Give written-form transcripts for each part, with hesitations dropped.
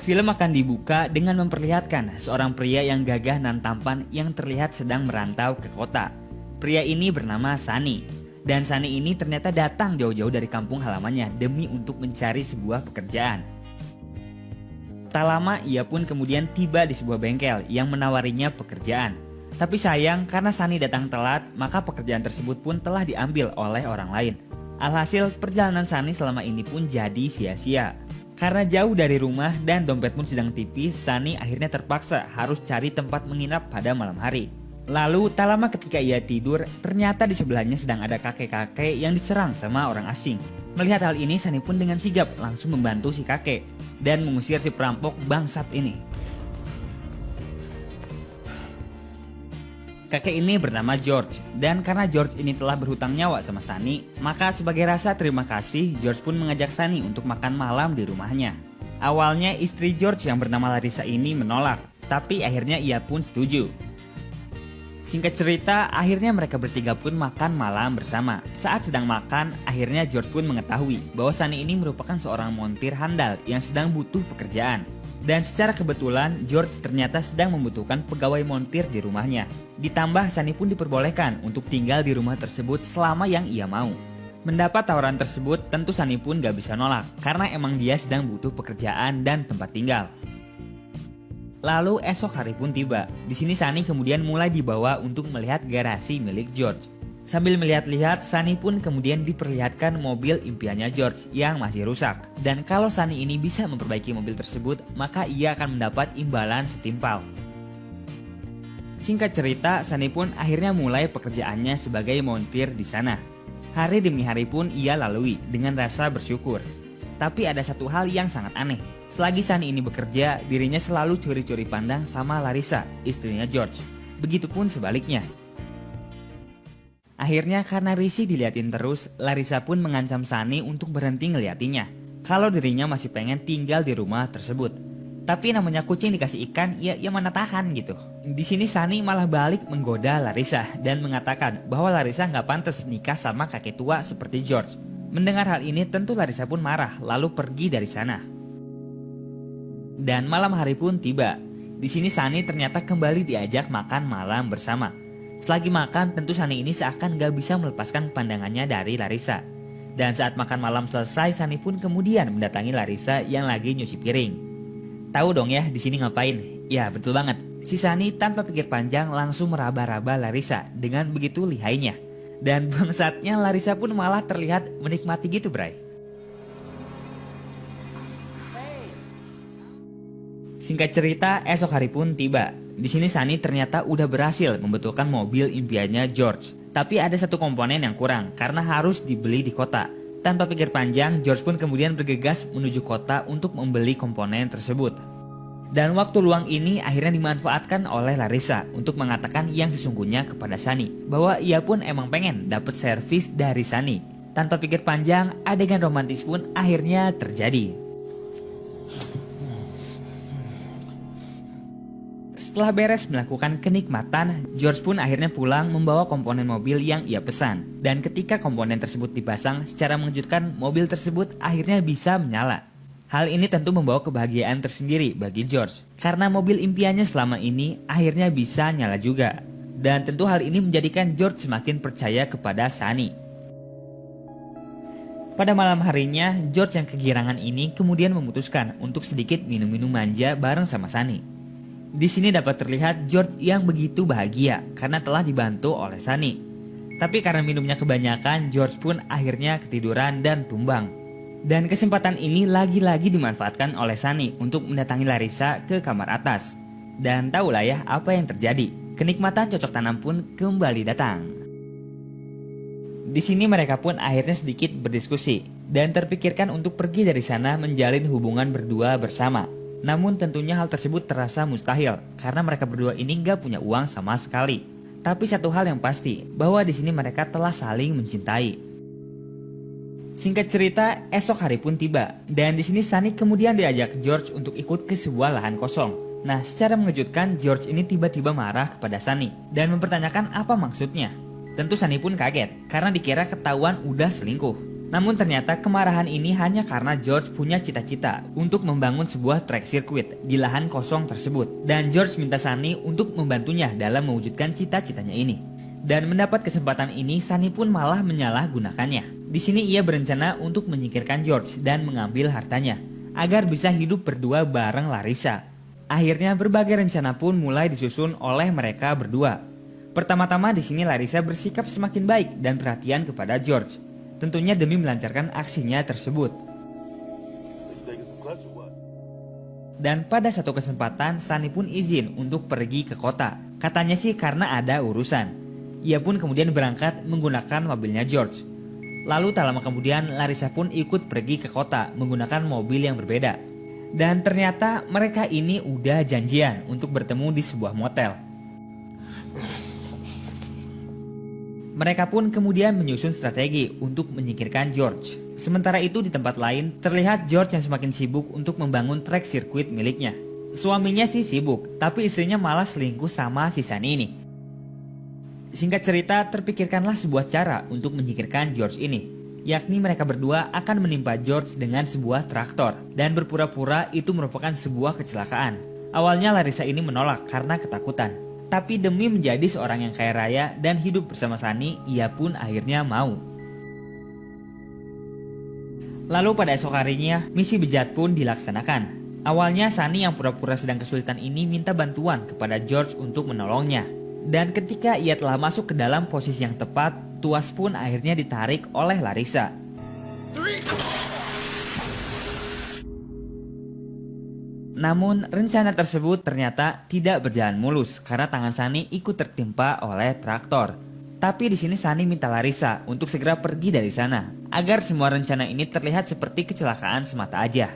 Film akan dibuka dengan memperlihatkan seorang pria yang gagah dan tampan yang terlihat sedang merantau ke kota. Pria ini bernama Sunny. Dan Sunny ini ternyata datang jauh-jauh dari kampung halamannya demi untuk mencari sebuah pekerjaan. Tak lama ia pun kemudian tiba di sebuah bengkel yang menawarinya pekerjaan. Tapi sayang karena Sunny datang telat, maka pekerjaan tersebut pun telah diambil oleh orang lain. Alhasil perjalanan Sunny selama ini pun jadi sia-sia. Karena jauh dari rumah dan dompet pun sedang tipis, Sunny akhirnya terpaksa harus cari tempat menginap pada malam hari. Lalu tak lama ketika ia tidur, ternyata di sebelahnya sedang ada kakek-kakek yang diserang sama orang asing. Melihat hal ini, Sunny pun dengan sigap langsung membantu si kakek dan mengusir si perampok bangsat ini. Kakek ini bernama George, dan karena George ini telah berhutang nyawa sama Sunny, maka sebagai rasa terima kasih, George pun mengajak Sunny untuk makan malam di rumahnya. Awalnya istri George yang bernama Larissa ini menolak, tapi akhirnya ia pun setuju. Singkat cerita, akhirnya mereka bertiga pun makan malam bersama. Saat sedang makan, akhirnya George pun mengetahui bahwa Sunny ini merupakan seorang montir handal yang sedang butuh pekerjaan. Dan secara kebetulan, George ternyata sedang membutuhkan pegawai montir di rumahnya. Ditambah Sunny pun diperbolehkan untuk tinggal di rumah tersebut selama yang ia mau. Mendapat tawaran tersebut, tentu Sunny pun gak bisa nolak, karena emang dia sedang butuh pekerjaan dan tempat tinggal. Lalu esok hari pun tiba. Di sini Sunny kemudian mulai dibawa untuk melihat garasi milik George. Sambil melihat-lihat, Sunny pun kemudian diperlihatkan mobil impiannya George yang masih rusak. Dan kalau Sunny ini bisa memperbaiki mobil tersebut, maka ia akan mendapat imbalan setimpal. Singkat cerita, Sunny pun akhirnya mulai pekerjaannya sebagai montir di sana. Hari demi hari pun ia lalui dengan rasa bersyukur. Tapi ada satu hal yang sangat aneh. Selagi Sunny ini bekerja, dirinya selalu curi-curi pandang sama Larissa, istrinya George. Begitupun sebaliknya. Akhirnya karena risih diliatin terus, Larissa pun mengancam Sunny untuk berhenti ngeliatinya. Kalau dirinya masih pengen tinggal di rumah tersebut. Tapi namanya kucing dikasih ikan, ya mana tahan gitu. Di sini Sunny malah balik menggoda Larissa dan mengatakan bahwa Larissa nggak pantas nikah sama kakek tua seperti George. Mendengar hal ini tentu Larissa pun marah lalu pergi dari sana. Dan malam hari pun tiba. Di sini Sunny ternyata kembali diajak makan malam bersama. Selagi makan tentu Sunny ini seakan gak bisa melepaskan pandangannya dari Larissa. Dan saat makan malam selesai, Sunny pun kemudian mendatangi Larissa yang lagi nyuci piring. Tahu dong ya di sini ngapain? Ya betul banget. Si Sunny tanpa pikir panjang langsung meraba-raba Larissa dengan begitu lihainya. Dan bangsatnya Larissa pun malah terlihat menikmati gitu, Bray. Singkat cerita, esok hari pun tiba. Di sini Sunny ternyata udah berhasil membetulkan mobil impiannya George. Tapi ada satu komponen yang kurang karena harus dibeli di kota. Tanpa pikir panjang, George pun kemudian bergegas menuju kota untuk membeli komponen tersebut. Dan waktu luang ini akhirnya dimanfaatkan oleh Larissa untuk mengatakan yang sesungguhnya kepada Sunny. Bahwa ia pun emang pengen dapat servis dari Sunny. Tanpa pikir panjang, adegan romantis pun akhirnya terjadi. Setelah beres melakukan kenikmatan, George pun akhirnya pulang membawa komponen mobil yang ia pesan. Dan ketika komponen tersebut dipasang, secara mengejutkan mobil tersebut akhirnya bisa menyala. Hal ini tentu membawa kebahagiaan tersendiri bagi George. Karena mobil impiannya selama ini akhirnya bisa nyala juga. Dan tentu hal ini menjadikan George semakin percaya kepada Sunny. Pada malam harinya, George yang kegirangan ini kemudian memutuskan untuk sedikit minum-minum manja bareng sama Sunny. Di sini dapat terlihat George yang begitu bahagia karena telah dibantu oleh Sunny. Tapi karena minumnya kebanyakan, George pun akhirnya ketiduran dan tumbang. Dan kesempatan ini lagi-lagi dimanfaatkan oleh Sunny untuk mendatangi Larissa ke kamar atas. Dan tahulah ya apa yang terjadi. Kenikmatan cocok tanam pun kembali datang. Di sini mereka pun akhirnya sedikit berdiskusi dan terpikirkan untuk pergi dari sana menjalin hubungan berdua bersama. Namun tentunya hal tersebut terasa mustahil karena mereka berdua ini gak punya uang sama sekali. Tapi satu hal yang pasti, bahwa di sini mereka telah saling mencintai. Singkat cerita, esok hari pun tiba dan di sini Sunny kemudian diajak George untuk ikut ke sebuah lahan kosong. Nah, secara mengejutkan George ini tiba-tiba marah kepada Sunny dan mempertanyakan apa maksudnya. Tentu Sunny pun kaget karena dikira ketahuan udah selingkuh. Namun ternyata kemarahan ini hanya karena George punya cita-cita untuk membangun sebuah track circuit di lahan kosong tersebut. Dan George minta Sunny untuk membantunya dalam mewujudkan cita-citanya ini. Dan mendapat kesempatan ini, Sunny pun malah menyalahgunakannya. Di sini ia berencana untuk menyingkirkan George dan mengambil hartanya, agar bisa hidup berdua bareng Larissa. Akhirnya berbagai rencana pun mulai disusun oleh mereka berdua. Pertama-tama di sini Larissa bersikap semakin baik dan perhatian kepada George. Tentunya demi melancarkan aksinya tersebut. Dan pada satu kesempatan, Sunny pun izin untuk pergi ke kota. Katanya sih karena ada urusan. Ia pun kemudian berangkat menggunakan mobilnya George. Lalu tak lama kemudian Larissa pun ikut pergi ke kota menggunakan mobil yang berbeda. Dan ternyata mereka ini udah janjian untuk bertemu di sebuah motel. Mereka pun kemudian menyusun strategi untuk menyingkirkan George. Sementara itu di tempat lain terlihat George yang semakin sibuk untuk membangun track circuit miliknya. Suaminya sih sibuk, tapi istrinya malah selingkuh sama si Sunny ini. Singkat cerita, terpikirkanlah sebuah cara untuk menyingkirkan George ini. Yakni mereka berdua akan menimpa George dengan sebuah traktor dan berpura-pura itu merupakan sebuah kecelakaan. Awalnya Larissa ini menolak karena ketakutan. Tapi demi menjadi seorang yang kaya raya dan hidup bersama Sunny, ia pun akhirnya mau. Lalu pada esok harinya, misi bejat pun dilaksanakan. Awalnya Sunny yang pura-pura sedang kesulitan ini minta bantuan kepada George untuk menolongnya. Dan ketika ia telah masuk ke dalam posisi yang tepat, tuas pun akhirnya ditarik oleh Larissa. Namun rencana tersebut ternyata tidak berjalan mulus karena tangan Sunny ikut tertimpa oleh traktor. Tapi di sini Sunny minta Larissa untuk segera pergi dari sana agar semua rencana ini terlihat seperti kecelakaan semata aja.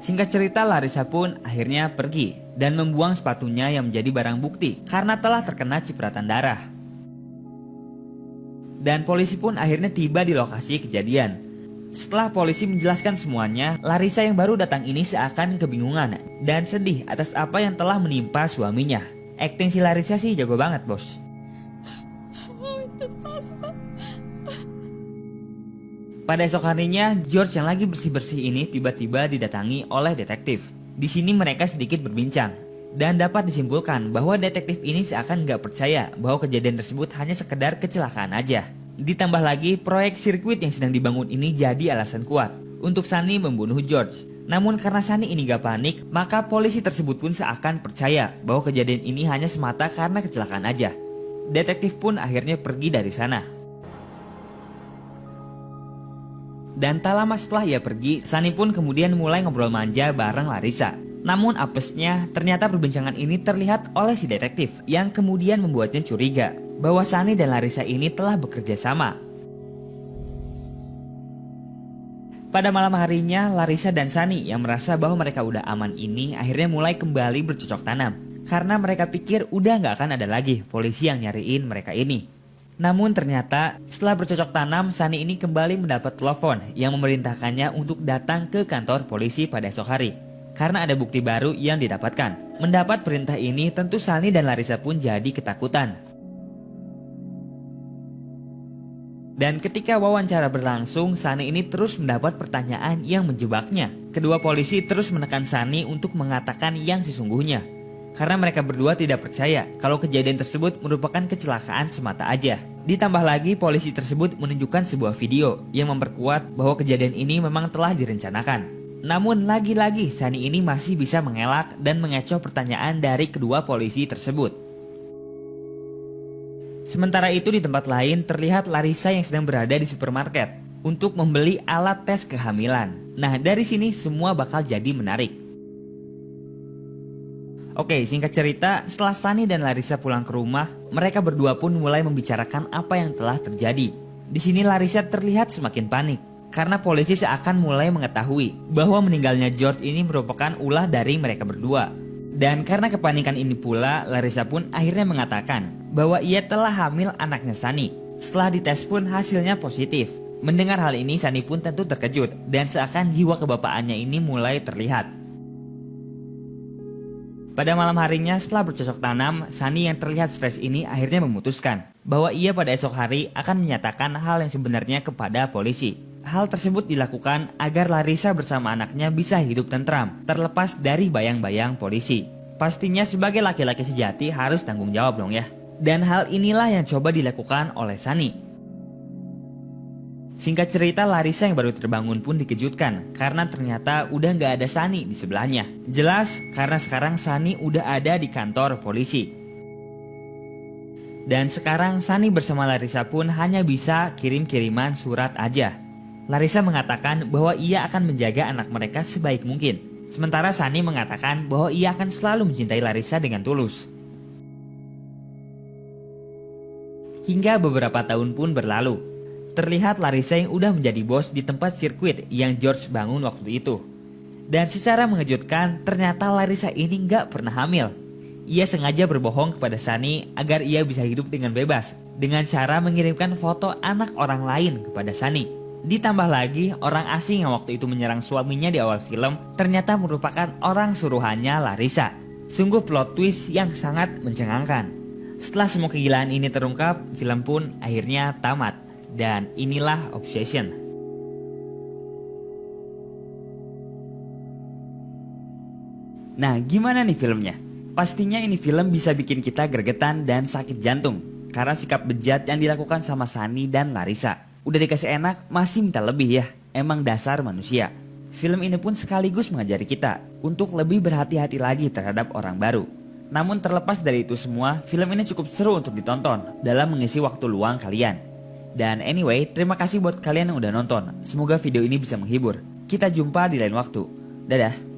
Singkat cerita, Larissa pun akhirnya pergi dan membuang sepatunya yang menjadi barang bukti karena telah terkena cipratan darah. Dan polisi pun akhirnya tiba di lokasi kejadian. Setelah polisi menjelaskan semuanya, Larissa yang baru datang ini seakan kebingungan dan sedih atas apa yang telah menimpa suaminya. Akting si Larissa sih jago banget, bos. Pada esok harinya, George yang lagi bersih-bersih ini tiba-tiba didatangi oleh detektif. Di sini mereka sedikit berbincang dan dapat disimpulkan bahwa detektif ini seakan nggak percaya bahwa kejadian tersebut hanya sekedar kecelakaan aja. Ditambah lagi, proyek sirkuit yang sedang dibangun ini jadi alasan kuat untuk Sunny membunuh George. Namun karena Sunny ini gak panik, maka polisi tersebut pun seakan percaya bahwa kejadian ini hanya semata karena kecelakaan aja. Detektif pun akhirnya pergi dari sana. Dan tak lama setelah ia pergi, Sunny pun kemudian mulai ngobrol manja bareng Larissa. Namun apesnya, ternyata perbincangan ini terlihat oleh si detektif yang kemudian membuatnya curiga bahwa Sunny dan Larissa ini telah bekerja sama. Pada malam harinya, Larissa dan Sunny yang merasa bahwa mereka udah aman ini akhirnya mulai kembali bercocok tanam. Karena mereka pikir udah gak akan ada lagi polisi yang nyariin mereka ini. Namun ternyata setelah bercocok tanam, Sunny ini kembali mendapat telepon yang memerintahkannya untuk datang ke kantor polisi pada esok hari. Karena ada bukti baru yang didapatkan. Mendapat perintah ini tentu Sunny dan Larissa pun jadi ketakutan. Dan ketika wawancara berlangsung, Sunny ini terus mendapat pertanyaan yang menjebaknya. Kedua polisi terus menekan Sunny untuk mengatakan yang sesungguhnya. Karena mereka berdua tidak percaya kalau kejadian tersebut merupakan kecelakaan semata aja. Ditambah lagi polisi tersebut menunjukkan sebuah video yang memperkuat bahwa kejadian ini memang telah direncanakan. Namun lagi-lagi Sunny ini masih bisa mengelak dan mengecoh pertanyaan dari kedua polisi tersebut. Sementara itu di tempat lain terlihat Larissa yang sedang berada di supermarket untuk membeli alat tes kehamilan. Nah dari sini semua bakal jadi menarik. Oke, singkat cerita, setelah Sunny dan Larissa pulang ke rumah, mereka berdua pun mulai membicarakan apa yang telah terjadi. Di sini Larissa terlihat semakin panik karena polisi seakan mulai mengetahui bahwa meninggalnya George ini merupakan ulah dari mereka berdua. Dan karena kepanikan ini pula, Larissa pun akhirnya mengatakan bahwa ia telah hamil anaknya Sunny. Setelah dites pun hasilnya positif. Mendengar hal ini, Sunny pun tentu terkejut dan seakan jiwa kebapaannya ini mulai terlihat. Pada malam harinya setelah bercocok tanam, Sunny yang terlihat stres ini akhirnya memutuskan bahwa ia pada esok hari akan menyatakan hal yang sebenarnya kepada polisi. Hal tersebut dilakukan agar Larissa bersama anaknya bisa hidup tentram, terlepas dari bayang-bayang polisi. Pastinya sebagai laki-laki sejati harus tanggung jawab dong ya. Dan hal inilah yang coba dilakukan oleh Sunny. Singkat cerita, Larissa yang baru terbangun pun dikejutkan karena ternyata udah gak ada Sunny di sebelahnya. Jelas karena sekarang Sunny udah ada di kantor polisi. Dan sekarang Sunny bersama Larissa pun hanya bisa kirim-kiriman surat aja. Larissa mengatakan bahwa ia akan menjaga anak mereka sebaik mungkin. Sementara Sunny mengatakan bahwa ia akan selalu mencintai Larissa dengan tulus. Hingga beberapa tahun pun berlalu. Terlihat Larissa yang udah menjadi bos di tempat sirkuit yang George bangun waktu itu. Dan secara mengejutkan, ternyata Larissa ini nggak pernah hamil. Ia sengaja berbohong kepada Sunny agar ia bisa hidup dengan bebas dengan cara mengirimkan foto anak orang lain kepada Sunny. Ditambah lagi, orang asing yang waktu itu menyerang suaminya di awal film ternyata merupakan orang suruhannya Larissa. Sungguh plot twist yang sangat mencengangkan. Setelah semua kegilaan ini terungkap, film pun akhirnya tamat. Dan inilah Obsession. Nah, gimana nih filmnya? Pastinya ini film bisa bikin kita gregetan dan sakit jantung karena sikap bejat yang dilakukan sama Sunny dan Larissa. Udah dikasih enak, masih minta lebih ya. Emang dasar manusia. Film ini pun sekaligus mengajari kita untuk lebih berhati-hati lagi terhadap orang baru. Namun terlepas dari itu semua, film ini cukup seru untuk ditonton dalam mengisi waktu luang kalian. Dan anyway, terima kasih buat kalian yang udah nonton. Semoga video ini bisa menghibur. Kita jumpa di lain waktu. Dadah.